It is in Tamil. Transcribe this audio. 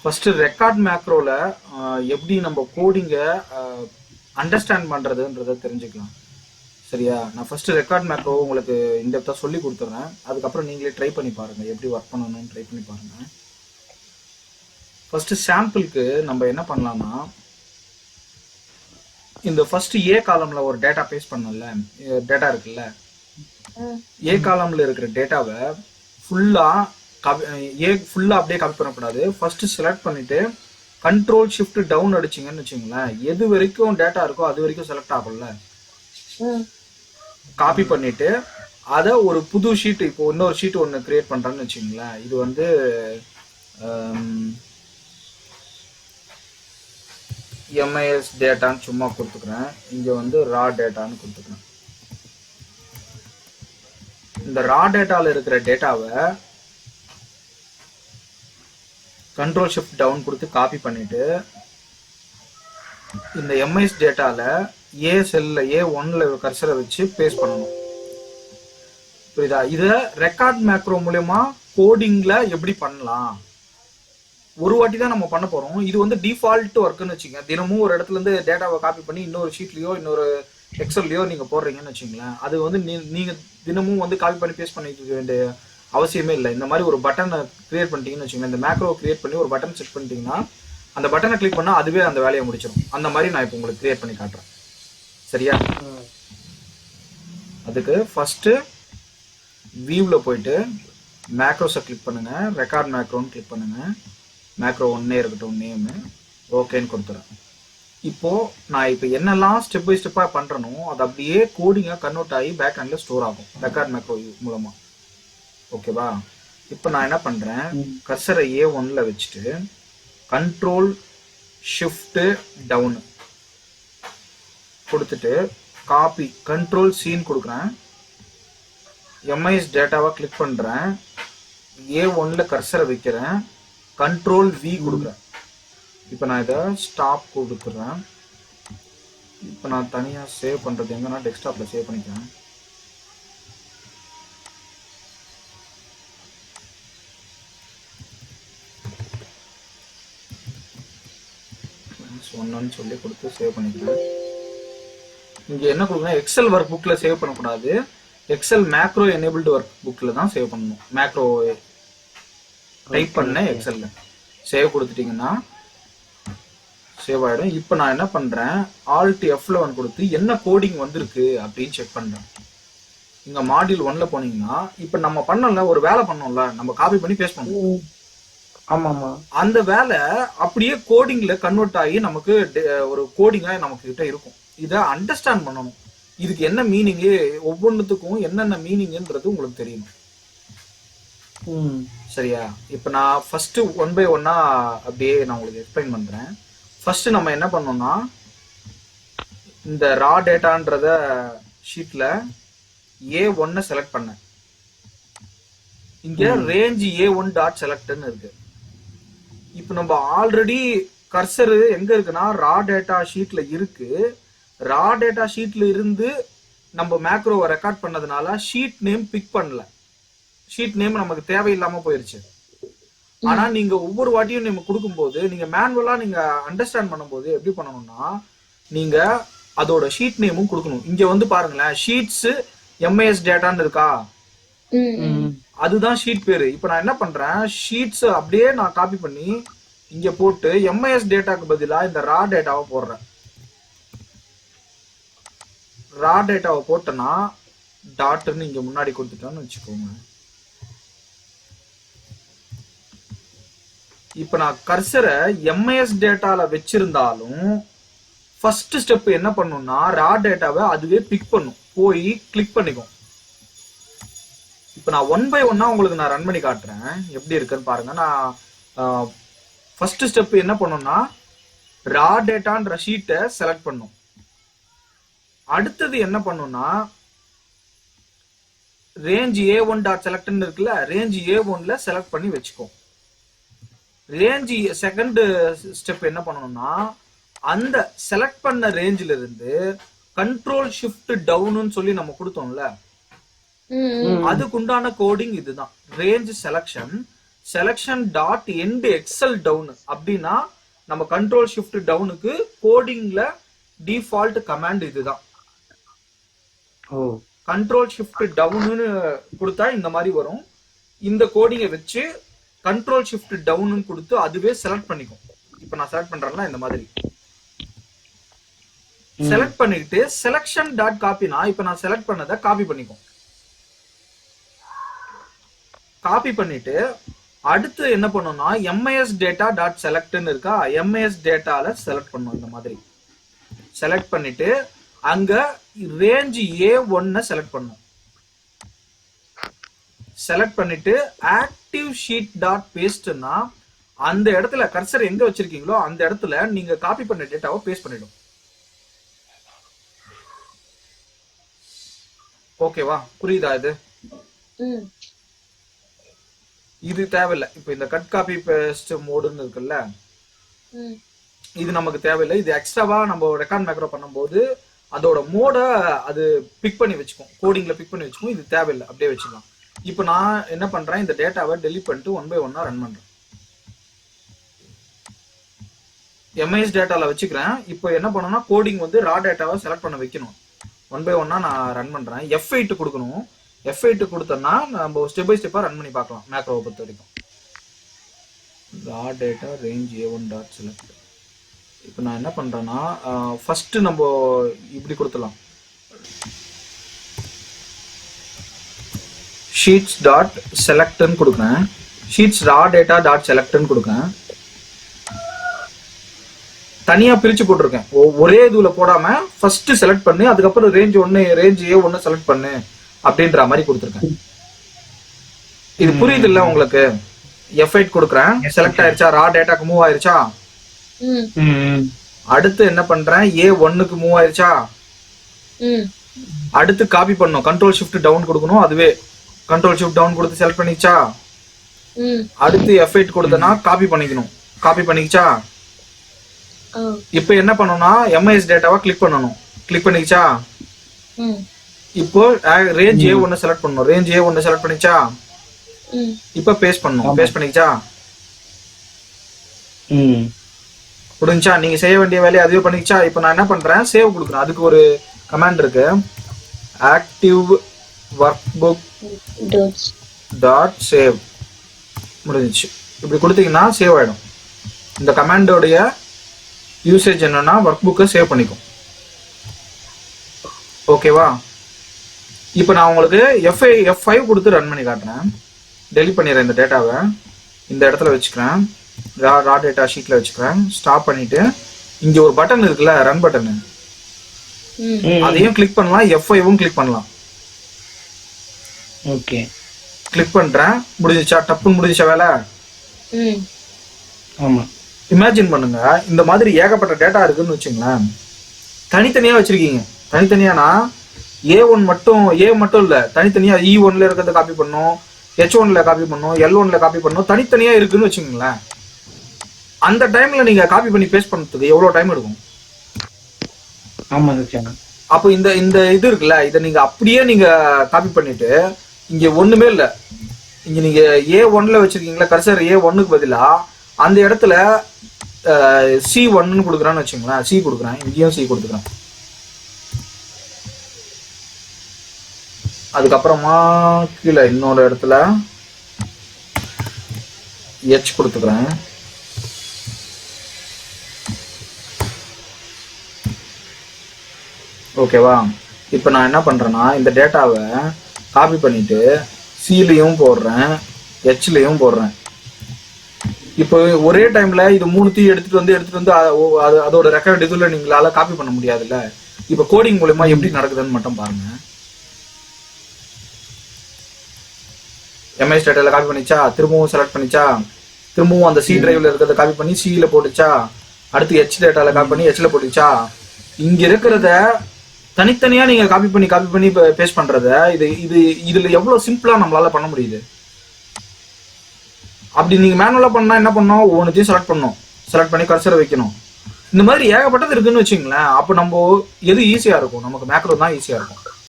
ஃபர்ஸ்ட் ரெக்கார்ட் மேக்ரோல எப்படி நம்ம கோடிங்கை அண்டர்ஸ்டாண்ட் பண்றதுன்றத தெரிஞ்சுக்கலாம். சரியா? நான் ஃபர்ஸ்ட் ரெக்கார்ட் மேக்ரோ உங்களுக்கு இந்த இடத்த சொல்லி கொடுத்துட்றேன். அதுக்கப்புறம் நீங்களே ட்ரை பண்ணி பாருங்க, எப்படி ஒர்க் பண்ணணும்னு ட்ரை பண்ணி பாருங்க. ஃபர்ஸ்ட் சாம்பிளுக்கு நம்ம என்ன பண்ணலாம்னா, இந்த ஃபர்ஸ்ட் ஏ காலம்ல ஒரு டேட்டா பேஸ்ட் பண்ணல, டேட்டா இருக்குல்ல, ஏ காலம்ல இருக்கிற டேட்டாவை ஃபுல்லா அப்படியே காப்பி பண்ணக்கூடாது. ஃபர்ஸ்ட் செலக்ட் பண்ணிட்டு கண்ட்ரோல் ஷிஃப்ட் டவுன் அடிச்சிங்கன்னு வச்சுங்களேன், எது வரைக்கும் டேட்டா இருக்கோ அது வரைக்கும் செலக்ட் ஆகும்ல, காப்பி பண்ணிட்டு அதை ஒரு புது ஷீட், இப்போ இன்னொரு ஷீட் ஒன்று கிரியேட் பண்றேன்னு வச்சுங்களேன். இது வந்து எம்ஐஎஸ் டேட்டான்னு சும்மா கொடுத்துக்கிறேன். இங்க வந்து ரா டேட்டான்னு கொடுத்துக்கிறேன். இந்த ரா டேட்டால இருக்கிற டேட்டாவை கண்ட்ரோல் ஷிஃப்ட் டவுன் கொடுத்து காப்பி பண்ணிட்டு இந்த எம்ஐஎஸ் டேட்டால ஏ செல்ல A1ல கர்சரை வச்சு பேஸ்ட் பண்ணணும். புரியுதா? இத ரெக்கார்ட் மேக்ரோ மூலமா கோடிங்ல எப்படி பண்ணலாம், ஒரு வாட்டி தான் நம்ம பண்ண போறோம். இது வந்து டிஃபால்ட் ஒர்க்னு வச்சுங்க. தினமும் ஒரு இடத்துல இருந்து டேட்டாவை காப்பி பண்ணி இன்னொரு ஷீட்லயோ இன்னொரு எக்ஸல்லயோ நீங்க போடுறீங்கன்னு வச்சுங்களேன், அது வந்து நீங்க தினமும் வந்து காப்பி பண்ணி பேஸ்ட் பண்ணிக்க வேண்டிய அவசியமே இல்லை. இந்த மாதிரி ஒரு பட்டனை கிரியேட் பண்ணிட்டீங்கன்னு வச்சுக்கோங்க, இந்த மேக்ரோ கிரியேட் பண்ணி ஒரு பட்டன் செட் பண்ணிட்டீங்கன்னா அந்த பட்டனை கிளிக் பண்ணா அதுவே அந்த வேலையை முடிச்சிடும். அந்த மாதிரி நான் இப்போ உங்களுக்கு கிரியேட் பண்ணி காட்டுறேன். சரியா? அதுக்கு ஃபர்ஸ்ட் வியூல போயிட்டு மேக்ரோஸை கிளிக் பண்ணுங்க, ரெக்கார்ட் மேக்ரோன்னு கிளிக் பண்ணுங்க. மேக்ரோ ஒன்னே இருக்கட்டும், நேம் ஓகேன்னு கொடுத்துறேன். இப்போ நான் இப்போ என்னெல்லாம் ஸ்டெப் பை ஸ்டெப்பா பண்றனோ அது அப்படியே கோடிங்கா கன்வெர்ட் ஆகி பேக் ஹேண்ட்ல ஸ்டோர் ஆகும் ரெக்கார்ட் மேக்ரோ மூலமா. ஓகேவா? இப்போ நான் என்ன பண்றேன், கர்சரை A1ல வச்சுட்டு கண்ட்ரோல் ஷிஃப்ட் டவுன் கொடுத்துட்டு காப்பி கண்ட்ரோல் சீன் கொடுக்குறேன். எம்ஐஎஸ் டேட்டாவை கிளிக் பண்றேன், A1ல கர்சரை வைக்கிறேன், கண்ட்ரோல் V கொடுக்குறேன். இப்போ நான் இதை ஸ்டாப் கொடுக்குறேன். இப்போ நான் தனியா சேவ் பண்றது எங்கன்னா டெஸ்க்டாப்ல சேவ் பண்ணிக்கிறேன். ஒன்னு சொல்லி கொடுத்து சேவ் பண்ணிக்கிறேன். இங்க என்ன கொடுக்கணும், எக்ஸல் ஒர்க் புக்ல சேவ் பண்ணக்கூடாது, எக்ஸல் மேக்ரோ எனேபிள்டு ஒர்க் புக்ல தான் சேவ் பண்ணணும். மேக்ரோ டைப் பண்ண எக்ஸல்ல சேவ் கொடுத்துட்டீங்கன்னா சேவ் ஆயிடும். இப்போ நான் என்ன பண்றேன், Alt F11 கொடுத்து என்ன கோடிங் வந்திருக்கு அப்படின்னு செக் பண்றேன். இங்க மாடியூல் 1ல போனீங்கன்னா இப்போ நம்ம பண்ணல ஒரு வேலை பண்ணோம்ல, நம்ம காப்பி பண்ணி பேஸ்ட் பண்ணுவோம். ஆமாமா. அந்த வேலை அப்படியே கோடிங்ல கன்வெர்ட் ஆகி நமக்கு ஒரு கோடிங்கா நமக்கு கிட்ட இருக்கும். இதை அண்டர்ஸ்டாண்ட் பண்ணணும். இதுக்கு என்ன மீனிங், ஒவ்வொன்றுத்துக்கும் என்னென்ன மீனிங்ன்றது உங்களுக்கு தெரியணும். சரியா? இப்ப நான் ஃபர்ஸ்ட் ஒன் பை ஒன்னா அப்படியே நான் உங்களுக்கு எக்ஸ்பிளைன் பண்றேன். ஃபர்ஸ்ட் நம்ம என்ன பண்ணோம்னா, இந்த ரா டேட்டான்றத ஷீட்ல A1 செலக்ட் பண்ணேன். இங்க ரேஞ்ச் A1 டாட் செலக்ட்னு இருக்கு. இப்போ நம்ம ஆல்ரெடி கர்சர் எங்க இருக்குன்னா ரா டேட்டா ஷீட்ல இருக்கு. ரா டேட்டா ஷீட்ல இருந்து நம்ம மேக்ரோவை ரெக்கார்ட் பண்ணதுனால ஷீட் நேம் பிக் பண்ணல, ஷீட் நேம் நமக்கு தேவையில்லாம போயிருச்சு. ஆனா நீங்க ஒவ்வொரு வாட்டியும் நீங்க கொடுக்கும்போது, நீங்க மேனுவலா நீங்க அண்டர்ஸ்டாண்ட் பண்ணும்போது எப்படி பண்ணணும்னா, நீங்க அதோட ஷீட் நேமும் கொடுக்கணும். இங்க வந்து பாருங்களேன், ஷீட்ஸ் எம்ஐஎஸ் டேட்டான்னு இருக்கா, அதுதான் ஷீட் பேரு. இப்ப நான் என்ன பண்றேன், ஷீட்ஸ் அப்படியே நான் காப்பி பண்ணி இங்க போட்டு எம்ஐஎஸ் டேட்டாக்கு பதிலா இந்த ரா டேட்டாவை போடுறேன். ரா டேட்டாவை போட்டேன்னா டாட்னு இங்க முன்னாடி கொடுத்துட்டோம்னு வச்சுக்கோங்க. இப்ப நான் கர்சரை எம்ஐஎஸ் டேட்டால வச்சிருந்தாலும் ஃபர்ஸ்ட் ஸ்டெப் என்ன பண்ணும்னா, ரா டேட்டாவை அதுவே பிக் பண்ணும், போய் கிளிக் பண்ணிக்கும். இப்ப நான் ஒன் பை ஒன்னா உங்களுக்கு நான் ரன் பண்ணி காட்டுறேன் எப்படி இருக்குன்னு பாருங்க. நான் ஃபர்ஸ்ட் ஸ்டெப் என்ன பண்ணும்னா, ரா டேட்டான்ற ஷீட்டை செலக்ட் பண்ணும். அடுத்தது என்ன பண்ணும்னா, ரேஞ்ச் A1 டாட் செலக்ட்னு இருக்குல்ல, ரேஞ்ச் A1ல செலக்ட் பண்ணி வச்சுக்கோ. ரேஞ்ச் செகண்ட் ஸ்டெப் என்ன பண்ணணும்னா, அந்த செலக்ட் பண்ண ரேஞ்சில இருந்து கண்ட்ரோல் ஷிஃப்ட் டவுன் சொல்லி நம்ம கொடுத்தோம்ல, அதுக்கு உண்டான கோடிங் இதுதான். Range selection selection dot end Excel down அப்படின்னா நம்ம கண்ட்ரோல் ஷிஃப்ட் டவுனுக்கு கோடிங்ல டிஃபால்ட் கமாண்ட் இதுதான். கண்ட்ரோல் ஷிஃப்ட் டவுன்னு கொடுத்தா இந்த மாதிரி வரும். இந்த கோடிங்கை வச்சு கண்ட்ரோல் ஷிஃப்ட் டவுன்னு கொடுத்து அதுவே செலக்ட் பண்ணிக்கும். இப்ப நான் செலக்ட் பண்றேன்னா இந்த மாதிரி செலக்ட் பண்ணிட்டு செலக்ஷன் டாட் காப்பினா இப்ப நான் செலக்ட் பண்ணதை காப்பி பண்ணிக்கும். காப்பி பண்ணிட்டு அடுத்து என்ன பண்ணணும்னா எம்ஐஎஸ் டேட்டா டாட் செலக்ட்னு இருக்கா, எம்ஐஎஸ் டேட்டால செலக்ட் பண்ணும். இந்த மாதிரி செலக்ட் பண்ணிட்டு அங்க ரேஞ்ச் A1 செலக்ட் பண்ணும். செலக்ட் பண்ணிட்டு ஆக்டிவ் ஷீட் டாட் பேஸ்ட்னா அந்த இடத்துல கர்சர் எங்க வச்சிருக்கீங்களோ அந்த இடத்துல நீங்க காப்பி பண்ண டேட்டாவை பேஸ்ட் பண்ணிடும். ஓகேவா, புரியுதா? இது தேவையில்லை. இப்ப இந்த கட் காப்பி பேஸ்ட் மோடுன்னு இருக்குல்ல, இது நமக்கு தேவையில்லை. இது எக்ஸ்ட்ராவா நம்ம ரெக்கார்ட் மேக்ரோ பண்ணும்போது அதோட மோட அது பிக் பண்ணி வச்சுக்கும், கோடிங்ல பிக் பண்ணி வச்சுக்கும். இது தேவையில்லை, அப்படியே வச்சுக்கலாம். இப்போ நான் என்ன பண்றேன், இந்த டேட்டாவை டெலிட் பண்ணிட்டு 1 by 1 ரன் பண்றேன். எம்ஐஎஸ் டேட்டால வச்சுக்கிறேன். இப்போ என்ன பண்ணணும்னா கோடிங் வந்து ரா டேட்டாவை செலக்ட் பண்ண வைக்கணும். 1 by 1 நான் ரன் பண்றேன். F8 கொடுக்கணும். F8 கொடுத்தோம்னா நம்ம ஸ்டெப் பை ஸ்டெப்பா ரன் பண்ணி பார்க்கலாம் மேக்ரோவை பொறுத்த வரைக்கும். Raw data range A1 dot select. இப்போ நான் என்ன பண்றேன்னா ஃபர்ஸ்ட் நம்ம இப்படி கொடுத்துலாம், ஷீட்ஸ் டாட் செலக்ட்னு கொடுக்குறேன். ஷீட்ஸ் ரா டேட்டா டாட் செலக்ட்னு கொடுக்குறேன். தனியா பிரிச்சு போட்டிருக்கேன். ஒரே இதுல போடாம ஃபர்ஸ்ட் செலக்ட் பண்ணு, அதுக்கப்புறம் ரேஞ்ச் A1 செலக்ட் பண்ணு அப்படின்ற மாதிரி கொடுத்துருக்கேன். இது புரியுது இல்ல உங்களுக்கு? F8 கொடுக்குறேன், செலக்ட் ஆயிருச்சா, ரா டேட்டாக்கு மூவ் ஆயிருச்சா. அடுத்து என்ன பண்றேன், A1க்கு மூவ் ஆயிருச்சா. அடுத்து காப்பி பண்ணணும், கண்ட்ரோல் ஷிஃப்ட் டவுன் கொடுக்கணும். அதுவே கண்ட்ரோல் ஷிஃப்ட் டவுன் கொடுத்து செலக்ட் பண்ணிச்சா. அடுத்து F8 கொடுத்தனா காப்பி பண்ணிக்கணும், காப்பி பண்ணிச்சா. இப்போ என்ன பண்ணணும்னா எம்ஐஎஸ் டேட்டாவை கிளிக் பண்ணணும், கிளிக் பண்ணிச்சா. இப்போ ரேஞ்ச் A1 செலக்ட் பண்ணணும், ரேஞ்ச் A1 செலக்ட் பண்ணிச்சா. இப்போ பேஸ்ட் பண்ணணும், பேஸ்ட் பண்ணிச்சா. புரிஞ்சா? நீங்க செய்ய வேண்டிய வேலையை அதுவே பண்ணிச்சா. இப்போ நான் என்ன பண்றேன், சேவ் கொடுக்குறேன். அதுக்கு ஒரு கமாண்ட் இருக்கு, ஆக்டிவ் ஒர்க்புக் டாட் சேவ். முடிஞ்சிச்சு. இப்படி கொடுத்தீங்கன்னா சேவ் ஆயிடும். இந்த கமாண்டோடைய யூசேஜ் என்னன்னா ஒர்க் புக்கை சேவ் பண்ணிக்கும். ஓகேவா? இப்போ நான் உங்களுக்கு F5 கொடுத்து ரன் பண்ணி காட்டுறேன். டெலிட் பண்ணிடுறேன் இந்த டேட்டாவை, இந்த இடத்துல வச்சுக்கிறேன், ரா டேட்டா ஷீட்ல வச்சுக்கிறேன். ஸ்டாப் பண்ணிட்டு இங்க ஒரு பட்டன் இருக்குல்ல, ரன் பட்டன், அதையும் கிளிக் பண்ணலாம், F5ம் கிளிக் பண்ணலாம். ஓகே, கிளிக் பண்றேன். முடிஞ்சிச்சா? டப்புன்னு முடிஞ்சிச்சா வேலை? ஆமா. இமேஜின் பண்ணுங்க, இந்த மாதிரி ஏகப்பட்ட டேட்டா இருக்குன்னு வச்சுங்களேன். தனித்தனியா வச்சிருக்கீங்க. தனித்தனியானா A1 மட்டும் இல்ல, தனித்தனியா E1ல இருக்கிறத காப்பி பண்ணும், H1ல காப்பி பண்ணும், L1ல காப்பி பண்ணும், தனித்தனியா இருக்குன்னு வச்சுங்களேன். அந்த டைம்ல நீங்க காப்பி பண்ணி பேஸ்ட் பண்றதுக்கு எவ்வளவு டைம் எடுக்கும்? ஆமா. அப்போ இந்த இது இருக்குல்ல, இதை நீங்க அப்படியே நீங்க காப்பி பண்ணிட்டு இங்க ஒண்ணுமே இல்ல, இங்க நீங்க A1ல வச்சிருக்கீங்களா கர்சர், A1க்கு பதிலா அந்த இடத்துல C1 கொடுக்குறான்னு வச்சுங்களேன். C கொடுக்குறேன், இங்கேயும் C கொடுத்துக்கிறேன். அதுக்கப்புறமா கீழே இன்னொரு இடத்துல H கொடுத்துக்கிறேன். ஓகேவா? இப்போ நான் என்ன பண்றேன்னா இந்த டேட்டாவை காப்பி பண்ணிட்டு Cலையும் போடுறேன், Hலையும் போடுறேன். இப்போ ஒரே டைம்ல இது மூணுத்தையும் எடுத்துட்டு வந்து அதோட ரெக்கார்ட் இதுல நீங்களால காப்பி பண்ண முடியாதுல்ல. இப்ப கோடிங் மூலமா எப்படி நடக்குதுன்னு மட்டும் பாருங்க. எம்ஐஎஸ் டேட்டால காப்பி பண்ணிச்சா, திரும்பவும் செலக்ட் பண்ணிச்சா, திரும்பவும் அந்த C டிரைவ்ல இருக்கிறத காப்பி பண்ணி Cல போட்டுச்சா, அடுத்து H டேட்டால காப்பி பண்ணி Hல போட்டுச்சா. இங்க இருக்கிறத தனித்தனியா நீங்க காப்பி பண்ணி பேஸ்ட் பண்றத இதுல எவ்வளவு சிம்பிளா நம்மளால பண்ண முடியுது. அப்படி நீங்க மேனுவலா பண்ணா என்ன பண்ணணும், ஒவ்வொன்றையும் செலக்ட் பண்ணி கர்சரை வைக்கணும். இந்த மாதிரி ஏகப்பட்டது இருக்குன்னு வச்சுங்களேன். அப்போ நம்ம எது ஈஸியா இருக்கும், நமக்கு மேக்ரோ தான் ஈஸியா இருக்கும்.